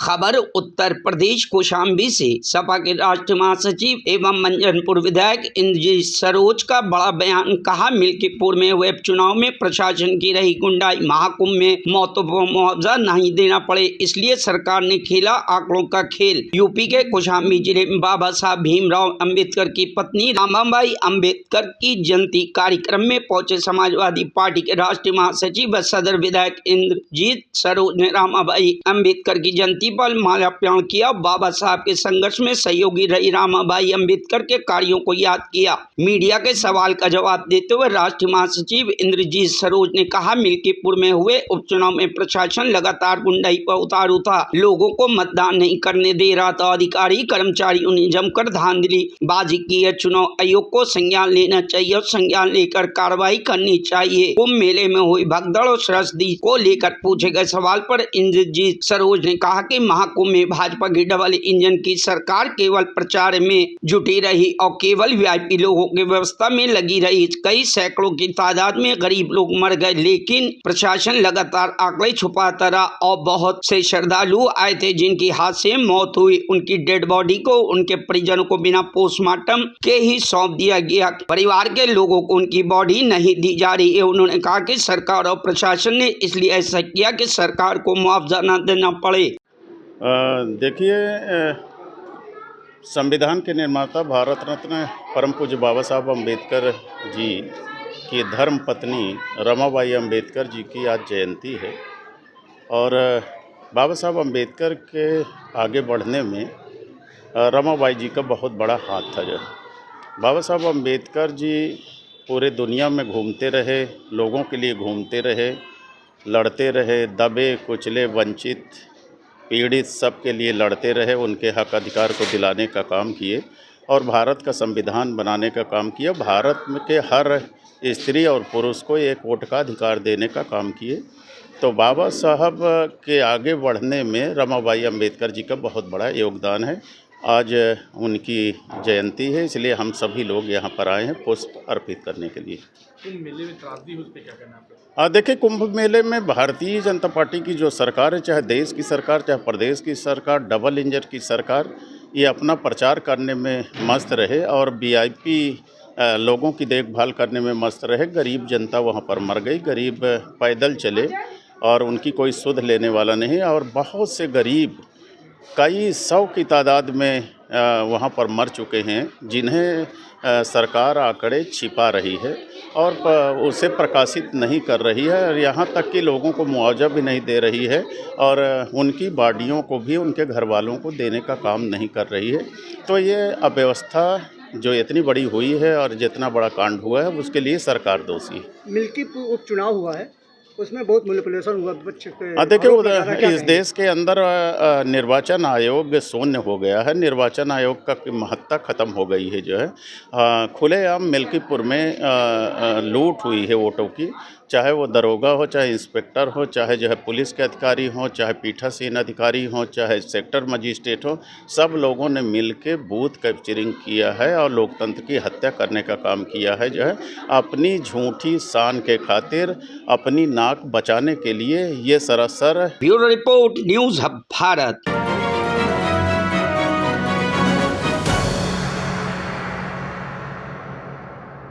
खबर उत्तर प्रदेश कौशाम्बी से। सपा के राष्ट्रीय महासचिव एवं मंजनपुर विधायक इंद्रजीत सरोज का बड़ा बयान। कहा, मिल्कीपुर में हुए चुनाव में प्रशासन की रही गुंडाई, महाकुंभ में मौतों को मुआवजा नहीं देना पड़े, इसलिए सरकार ने खेला आंकड़ों का खेल। यूपी के कौशाम्बी जिले में बाबा साहब भीमराव अंबेडकर की पत्नी रमाबाई अंबेडकर की जयंती कार्यक्रम में पहुंचे समाजवादी पार्टी के राष्ट्रीय महासचिव व सदर विधायक इंद्रजीत सरोज ने रमाबाई अंबेडकर की जयंती पर माल्यार्पण किया। बाबा साहब के संघर्ष में सहयोगी रही रमाबाई अंबेडकर के कार्यों को याद किया। मीडिया के सवाल का जवाब देते हुए राष्ट्रीय महासचिव इंद्रजीत सरोज ने कहा, मिल्कीपुर में हुए उपचुनाव में प्रशासन लगातार गुंडाई पर उतारू था, लोगों को मतदान नहीं करने दे रहा था, अधिकारी कर्मचारियों ने जमकर धांधलीबाजी की है। चुनाव आयोग को संज्ञान लेना चाहिए और संज्ञान लेकर कार्रवाई करनी चाहिए। कुंभ मेले में हुई भगदड़ और त्रस्ती को लेकर पूछे गए सवाल पर इंद्रजीत सरोज ने कहा कि महाकुंभ में भाजपा की डबल इंजन की सरकार केवल प्रचार में जुटी रही और केवल वीआईपी लोगों की व्यवस्था में लगी रही। कई सैकड़ों की तादाद में गरीब लोग मर गए, लेकिन प्रशासन लगातार आंकड़े छुपाता रहा और बहुत से श्रद्धालु आए थे जिनकी हाथ से मौत हुई। उनकी डेड बॉडी को उनके परिजनों को बिना पोस्टमार्टम के ही सौंप दिया गया। परिवार के लोगों को उनकी बॉडी नहीं दी जा रही है। उन्होंने कहा कि सरकार और प्रशासन ने इसलिए ऐसा किया कि सरकार को मुआवजा न देना पड़े। देखिए, संविधान के निर्माता भारत रत्न परम पूज्य बाबा साहब अम्बेडकर जी की धर्म पत्नी रमाबाई अम्बेडकर जी की आज जयंती है और बाबा साहब अम्बेडकर के आगे बढ़ने में रमाबाई जी का बहुत बड़ा हाथ था। जो बाबा साहब अम्बेडकर जी पूरे दुनिया में घूमते रहे, लोगों के लिए घूमते रहे, लड़ते रहे, दबे कुचले वंचित पीड़ित सबके लिए लड़ते रहे, उनके हक अधिकार को दिलाने का काम किए और भारत का संविधान बनाने का काम किया। भारत के हर स्त्री और पुरुष को एक वोट का अधिकार देने का काम किए। तो बाबा साहब के आगे बढ़ने में रमाबाई अंबेडकर जी का बहुत बड़ा योगदान है। आज उनकी जयंती है, इसलिए हम सभी लोग यहाँ पर आए हैं पुष्प अर्पित करने के लिए। कुंभ मेले में त्रासदी हुई, उस पर क्या कहना है आपका? देखिए, कुंभ मेले में भारतीय जनता पार्टी की जो सरकार है, चाहे देश की सरकार चाहे प्रदेश की सरकार, डबल इंजन की सरकार, ये अपना प्रचार करने में मस्त रहे और वीआईपी लोगों की देखभाल करने में मस्त रहे। गरीब जनता वहाँ पर मर गई, गरीब पैदल चले और उनकी कोई सुध लेने वाला नहीं और बहुत से गरीब कई सौ की तादाद में वहाँ पर मर चुके हैं, जिन्हें सरकार आंकड़े छिपा रही है और उसे प्रकाशित नहीं कर रही है और यहाँ तक कि लोगों को मुआवजा भी नहीं दे रही है और उनकी बॉडियों को भी उनके घर वालों को देने का काम नहीं कर रही है। तो ये अव्यवस्था जो इतनी बड़ी हुई है और जितना बड़ा कांड हुआ है, उसके लिए सरकार दोषी है। मिल्कीपुर उपचुनाव हुआ है, उसमें बहुत मैनिपुलेशन हुआ बच्चे के। देखिए, इस देश के अंदर निर्वाचन आयोग शून्य हो गया है, निर्वाचन आयोग का महत्ता खत्म हो गई है। जो है खुलेआम मिल्कीपुर में लूट हुई है वोटों की, चाहे वो दरोगा हो, चाहे इंस्पेक्टर हो, चाहे जो है पुलिस के अधिकारी हो, चाहे पीठासीन अधिकारी हो, चाहे सेक्टर मजिस्ट्रेट हो, सब लोगों ने मिलके बूथ कैप्चरिंग किया है और लोकतंत्र की हत्या करने का काम किया है। जो है अपनी झूठी शान के खातिर, अपनी नाक बचाने के लिए ये सरासर। Bureau report, news hub Bharat.